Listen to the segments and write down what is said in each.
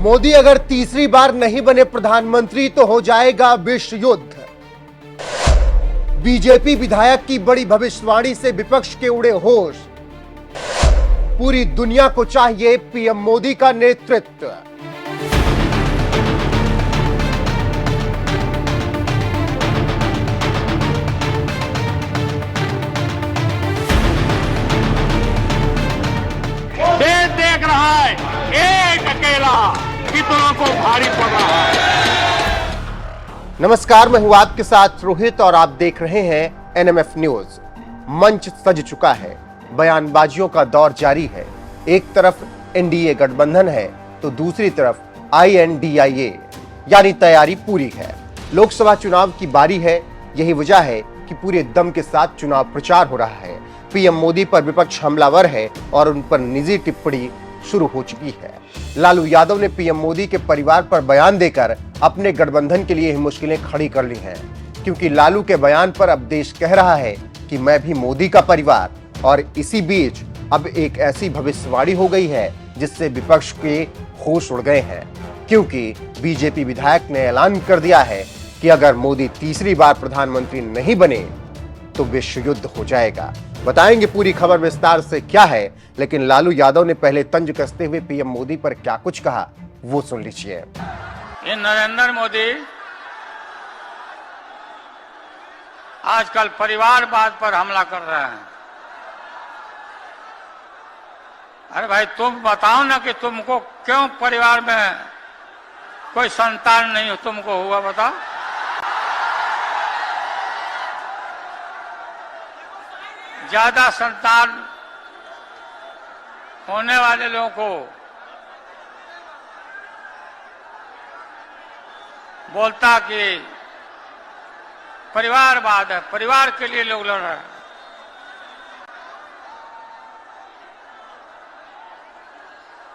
मोदी अगर तीसरी बार नहीं बने प्रधानमंत्री तो हो जाएगा विश्व युद्ध। बीजेपी विधायक की बड़ी भविष्यवाणी से विपक्ष के उड़े होश। पूरी दुनिया को चाहिए पीएम मोदी का नेतृत्व। देश देख रहा है एक अकेला कितनों को भारी पड़ रहा है। नमस्कार, मैं हूं आपके साथ रोहित और आप देख रहे हैं एनएमएफ न्यूज। मंच सज चुका है, बयानबाजियों का दौर जारी है। एक तरफ एनडीए गठबंधन है तो दूसरी तरफ आईएनडीआईए यानी तैयारी पूरी है। लोकसभा चुनाव की बारी है, यही वजह है कि पूरे दम के साथ चुनाव प्रचार हो रहा है। पीएम मोदी पर विपक्ष हमलावर है और उन पर निजी टिप्पणी शुरू हो चुकी है। लालू यादव ने पीएम मोदी के परिवार पर बयान देकर अपने गठबंधन के लिए ही मुश्किलें खड़ी कर ली हैं, क्योंकि लालू के बयान पर अब देश कह रहा है कि मैं भी मोदी का परिवार। और इसी बीच अब एक ऐसी भविष्यवाणी हो गई है जिससे विपक्ष के होश उड़ गए हैं, क्योंकि बीजेपी विधायक ने ऐलान कर दिया है कि अगर मोदी तीसरी बार प्रधानमंत्री नहीं बने तो विश्व युद्ध हो जाएगा। बताएंगे पूरी खबर विस्तार से क्या है, लेकिन लालू यादव ने पहले तंज कसते हुए पीएम मोदी पर क्या कुछ कहा वो सुन लीजिए। ये नरेंद्र मोदी आजकल परिवारवाद पर हमला कर रहे हैं। अरे भाई, तुम बताओ ना कि तुमको क्यों परिवार में कोई संतान नहीं हो, तुमको हुआ बताओ। ज्यादा संतान होने वाले लोगों को बोलता कि परिवारवाद है, परिवार के लिए लोग लड़ रहे हैं।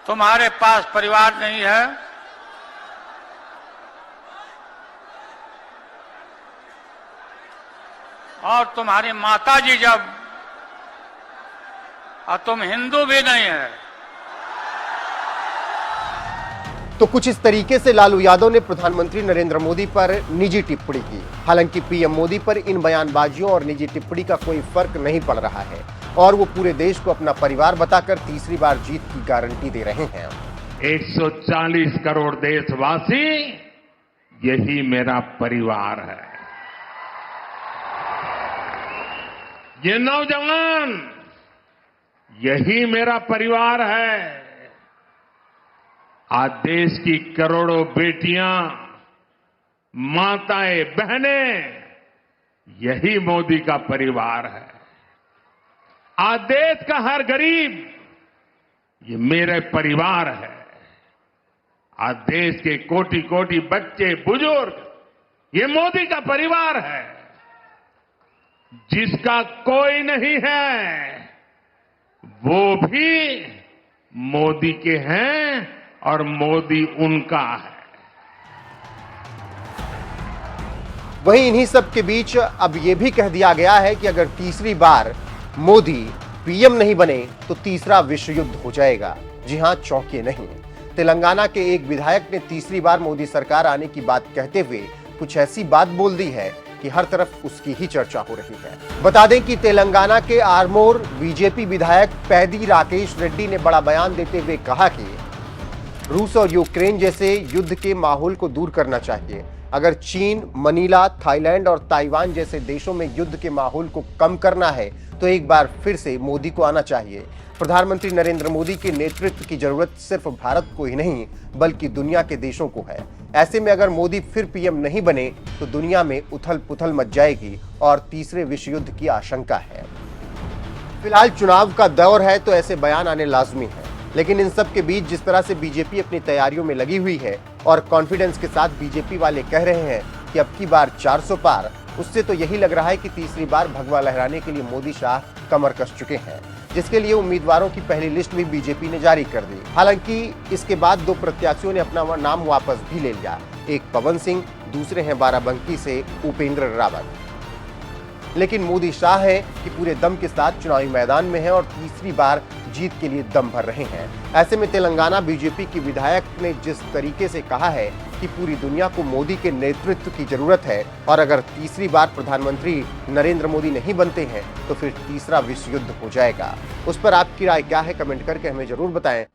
तुम्हारे पास परिवार नहीं है, और तुम्हारी माताजी जब, और तुम हिंदू भी नहीं है। तो कुछ इस तरीके से लालू यादव ने प्रधानमंत्री नरेंद्र मोदी पर निजी टिप्पणी की। हालांकि पीएम मोदी पर इन बयानबाजियों और निजी टिप्पणी का कोई फर्क नहीं पड़ रहा है और वो पूरे देश को अपना परिवार बताकर तीसरी बार जीत की गारंटी दे रहे हैं। 140 करोड़ देशवासी, यही मेरा परिवार है। ये नौजवान, यही मेरा परिवार है। आज देश की करोड़ों बेटियां, माताएं, बहनें, यही मोदी का परिवार है। आज देश का हर गरीब, ये मेरे परिवार है। आज देश के कोटि कोटि बच्चे, बुजुर्ग, ये मोदी का परिवार है। जिसका कोई नहीं है वो भी मोदी के हैं और मोदी उनका है। वहीं इन्हीं सब के बीच अब यह भी कह दिया गया है कि अगर तीसरी बार मोदी पीएम नहीं बने तो तीसरा विश्व युद्ध हो जाएगा। जी हां, चौंकिए नहीं। तेलंगाना के एक विधायक ने तीसरी बार मोदी सरकार आने की बात कहते हुए कुछ ऐसी बात बोल दी है कि हर तरफ उसकी ही चर्चा हो रही है। बता दें कि तेलंगाना के आरमोर बीजेपी विधायक पैदी राकेश रेड्डी ने बड़ा बयान देते हुए कहा कि रूस और यूक्रेन जैसे युद्ध के माहौल को दूर करना चाहिए। अगर चीन, मनीला, थाईलैंड और ताइवान जैसे देशों में युद्ध के माहौल को कम करना है तो एक बार फिर से मोदी को आना चाहिए। प्रधानमंत्री नरेंद्र मोदी के नेतृत्व की जरूरत सिर्फ भारत को ही नहीं बल्कि दुनिया के देशों को है। ऐसे में अगर मोदी फिर पीएम नहीं बने तो दुनिया में उथल पुथल मच जाएगी और तीसरे विश्व युद्ध की आशंका है। फिलहाल चुनाव का दौर है तो ऐसे बयान आने लाजमी है, लेकिन इन सब के बीच जिस तरह से बीजेपी अपनी तैयारियों में लगी हुई है और कॉन्फिडेंस के साथ बीजेपी वाले कह रहे हैं कि अब की बार 400 पार, उससे तो यही लग रहा है कि तीसरी बार भगवा लहराने के लिए मोदी शाह कमर कस चुके हैं, जिसके लिए उम्मीदवारों की पहली लिस्ट भी बीजेपी ने जारी कर दी। हालांकि इसके बाद दो प्रत्याशियों ने अपना नाम वापस भी ले लिया। एक पवन सिंह, दूसरे हैं बाराबंकी से उपेंद्र रावत। लेकिन मोदी शाह है कि पूरे दम के साथ चुनावी मैदान में हैं और तीसरी बार जीत के लिए दम भर रहे हैं। ऐसे में तेलंगाना बीजेपी की विधायक ने जिस तरीके से कहा है कि पूरी दुनिया को मोदी के नेतृत्व की जरूरत है और अगर तीसरी बार प्रधानमंत्री नरेंद्र मोदी नहीं बनते हैं तो फिर तीसरा विश्व युद्ध हो जाएगा। उस पर आपकी राय क्या है, कमेंट करके हमें जरूर बताएं।